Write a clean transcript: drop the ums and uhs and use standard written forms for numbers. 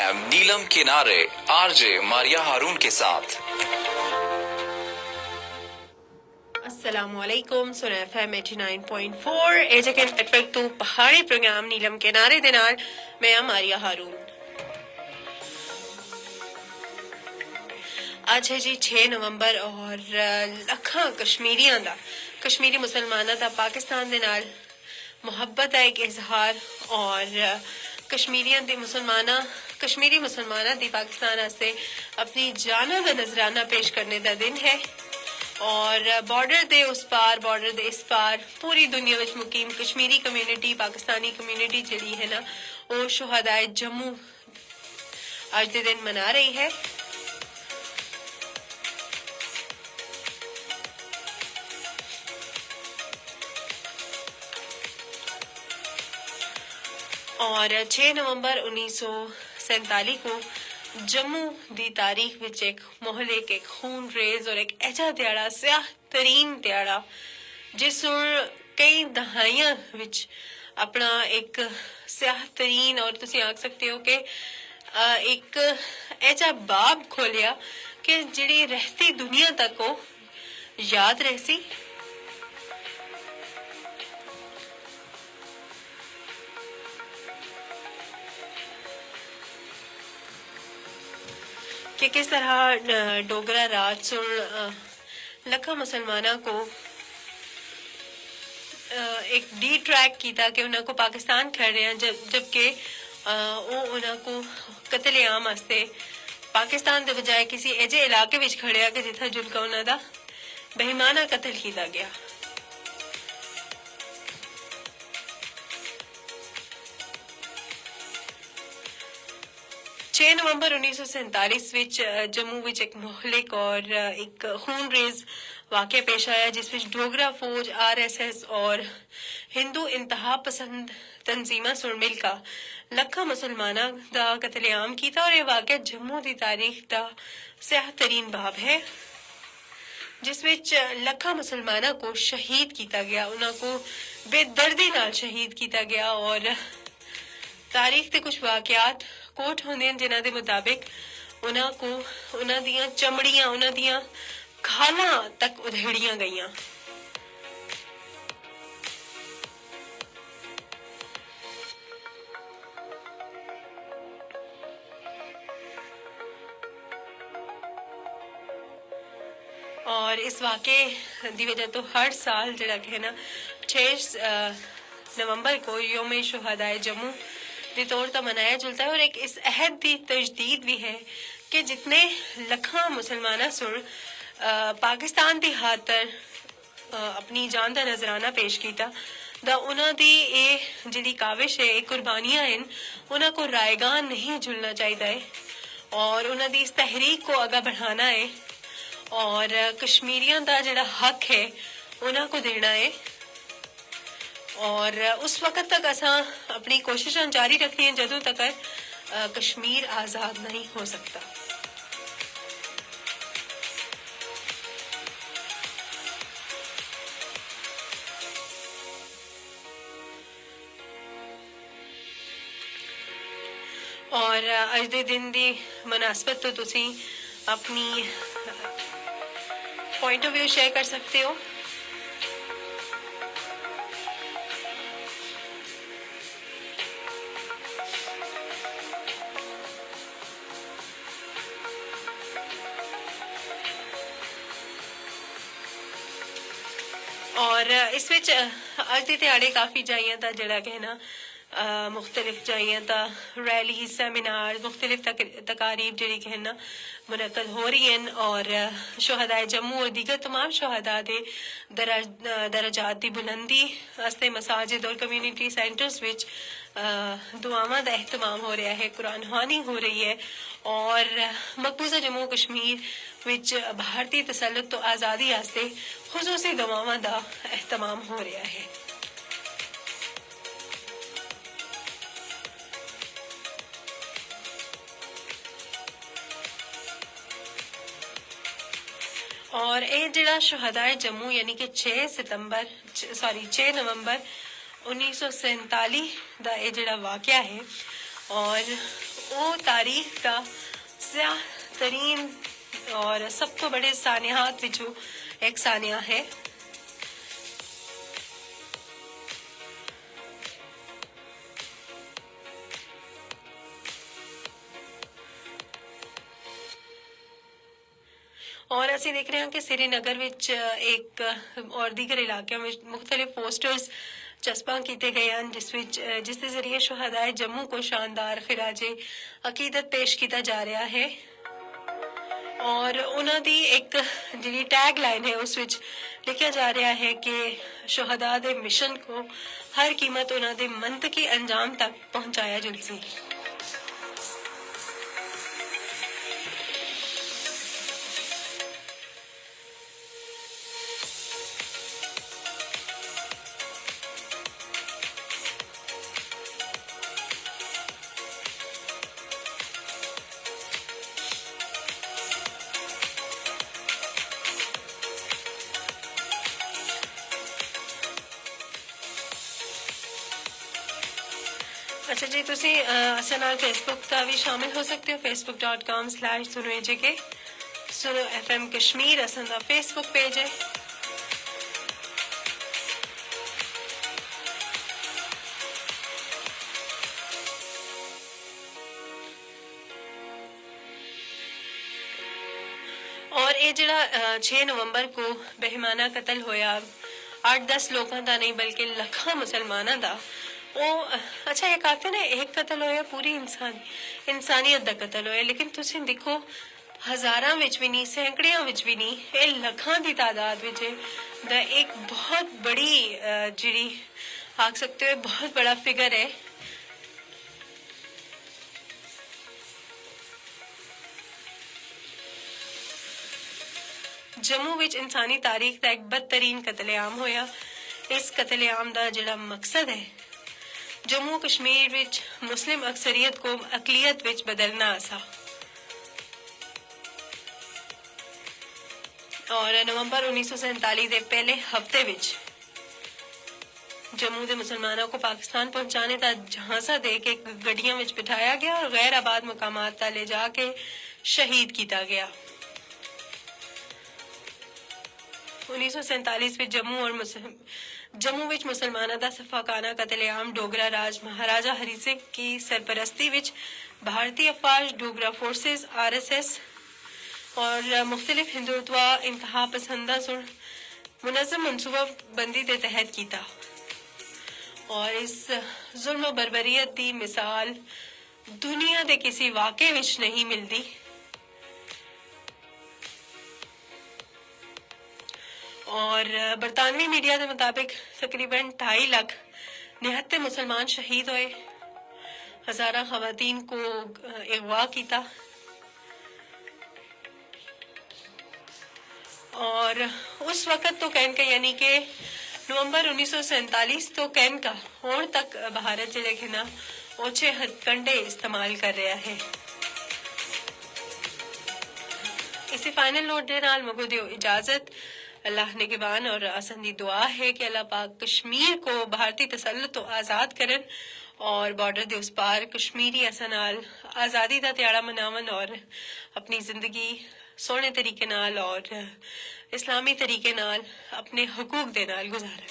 Programme नीलम किनारे RJ Maria हारून के साथ। अस्सलामुअलैकुम सुन FM 89.4 एजेके नेटवर्क तो पहाड़ी प्रोग्राम नीलम किनारे दे नाल मैं मारिया हारून। आज है जी 6 नवंबर और लखा कश्मीरी मुसलमाना दा पाकिस्तान दे नाल मुहब्बत का एक इजहार और कश्मीरी मुसलमाना दी पाकिस्तान वास्ते अपनी जाना दा नजराना पेश करने दा दिन है और बॉर्डर दे उस पार बॉर्डर दे इस पार पूरी दुनिया विच मुकीम कश्मीरी कम्यूनिटी पाकिस्तानी कम्यूनिटी जिहड़ी है ना वो शुहदाए जम्मू आज दे दिन मना रही है। और 6 नवंबर 1947 को जम्मू दी तारीख विच एक मोहलिक एक खून रेज और एक ऐसा ध्याड़ा स्याह तरीन ध्याड़ा जिस कई दहाइयां विच अपना एक स्याह तरीन और तुसी आख सकते हो कि एक ऐसा बाब खोलिया कि जिहड़ी रहती दुनिया तक को याद रहसी। कि किस तरह डोगरा राज सुन लखा मुसलमाना को एक डी ट्रैक किया कि उन्हें को पाकिस्तान खड़ रहे हैं जबकि वो उन्हें को कतलेआम वास्ते पाकिस्तान के बजाय किसी ऐसे इलाके विच खड़िया कि जिथा जुलका उन्हें दा बेईमाना कतल किया गया। नवंबर 1947 विच जम्मू विच एक मोहलिक और एक खून रेज वाकया पेश आया जिस विच डोगरा फौज RSS और हिंदू इंतहा पसंद तंजीमा सुन मिलकर लखा मुसलमाना दा कतलेआम किया और यह वाकया जम्मू दी तारीख दा स्याह तरीन बाब है जिस विच लखा मुसलमाना को शहीद किया गया उन्हों को बेदर्दी नाल शहीद किया गया और तारीख के कुछ वाकयात कोट होंदे जिन्हां दे मुताबिक उन्हां को उन्हां दियां चमड़ियां उन्हां दियां खालां तक उधेड़ियां गईयां। और इस वाक़े दी वजह तो हर साल जिहड़ा है ना 6 नवंबर को योम शुहदाए जम्मू के तौर पर मनाया जाता है और एक इस अहद की तजदीद भी है कि जितने लखा मुसलमाना सुन पाकिस्तान की खातर अपनी जान का नजराना पेश किया दा उन्हां दी ये जिहड़ी काविश है कुर्बानियां हैं उन्हां को रायगान नहीं झुलना चाहिए और उन्हां दी इस तहरीक को आगा बढ़ाना है और कश्मीरियों का जिहड़ा हक है उन्हां को देना है और उस वक्त तक असा अपनी कोशिशें जारी रखनी है जदों तक कश्मीर आजाद नहीं हो सकता। और अज दे दिन दी मुनासबत तो तुसी अपनी पॉइंट ऑफ व्यू शेयर कर सकते हो। और इस विच अज दे ध्याड़े काफी जाइयां दा जिहड़ा कि ना मुख्तलिफ जाइयां दा रैली सेमिनार मुख्तलिफ तकारीब जिहड़ी कि ना मुनक्कद हो रही हैं और शुहदाए जम्मू और दीगर तमाम शुहदा दे दराजात दी बुलंदी वास्ते मसाजिद और कम्यूनिटी सेंटर्स विच दुआवां दा एहतमाम हो रहा है कुरान ख्वानी हो रही है और मकबूजा जम्मू कश्मीर विच भारतीय तसल्लुत तो आज़ादी वास्ते खुसूसी दुआवां दा एहतमाम हो रहा है। और ये जिला शुहदाए जम्मू यानी कि 6 नवंबर 1947 का ये जिला वाकया है और ਉਹ ਤਾਰੀਖ ਦਾ ਜ਼ਿਆਦਾਤਰੀਨ और सब तो बड़े सानियात विचों एक सानिया है। और ਅਸੀਂ देख रहे हैं कि श्रीनगर विच एक और दीगर इलाकों में मुख्तलिफ पोस्टर्स चस्पा किए गए हैं जिसके जरिए शहादाए जम्मू को शानदार खिराजे अकीदत पेश किया जा रहा है और उन्हों दी एक जी टैग लाइन है उस विच लिखा जा रहा है कि शहादा दे मिशन को हर कीमत उन्हों दे मंतकी अंजाम तक पहुंचाया जुलसी। अच्छा जी, तुसी असां नाल फेसबुक का भी शामिल हो सकते हो। facebook.com/sunoaj सुनो FM कश्मीर असां दा फेसबुक पेज है। और ये जड़ा 6 नवंबर को बेहमाना कतल होया 8-10 लोगों का नहीं बल्कि लखा मुसलमाना दा अच्छा ये कहते ना एक कतल होया पूरी इंसानियत का कतल होया, लेकिन तुसी देखो हजारां विच भी नहीं सैकड़ियां विच भी नहीं ये लखां दी तादाद विच दा एक बहुत बड़ी जिड़ी आख सकते हो बहुत बड़ा फिगर है। जम्मू विच इंसानी तारीख का एक बदतरीन कतलेआम होया। इस कतलेआम का जिहड़ा मकसद है जम्मू कश्मीर विच मुस्लिम अक्सरियत को अकलियत विच बदलना आसा और नवंबर 1947 के पहले हफ्ते विच जम्मू के मुसलमानों को पाकिस्तान पहुंचाने का झांसा दे के गड्डियां विच बिठाया गया और गैर आबाद मकामात तक ले जाके शहीद किया गया। 1947 में जम्मू विच मुसलमानों का सफाकाना कतलेआम डोगरा राज महाराजा हरि सिंह की सरपरस्ती विच भारतीय अफवाज डोगरा फोर्सेस RSS और मुख्तलिफ हिंदुत्वा इंतहा पसंदा सुन मुनज़्ज़म मनसूबा बंदी के तहत किया और इस जुल्म बर्बरियत की मिसाल दुनिया के किसी वाक़े विच नहीं मिलती। और बरतानवी मीडिया के मुताबिक तकरीबन 2.5 लाख निहत्ते मुसलमान शहीद हुए, हजारा खवातीन को अगवा किया और उस वक्त तो कैन का यानी कि नवंबर 1947 तो कैन का होने तक भारत जिले के ना ओछे हथकंडे इस्तेमाल कर रहा है। इसी फाइनल नोट दे नाल मगो दियो इजाजत। अल्लाह निगहबान और असन दी दुआ है कि अल्लाह पाक कश्मीर को भारतीय तसल्लुत तो आजाद करन और बॉर्डर दे उस पार कश्मीरी असनाल आजादी दा त्याड़ा मनावन और अपनी जिंदगी सोने तरीके नाल और इस्लामी तरीके नाल अपने हकूक दे नाल गुजारन।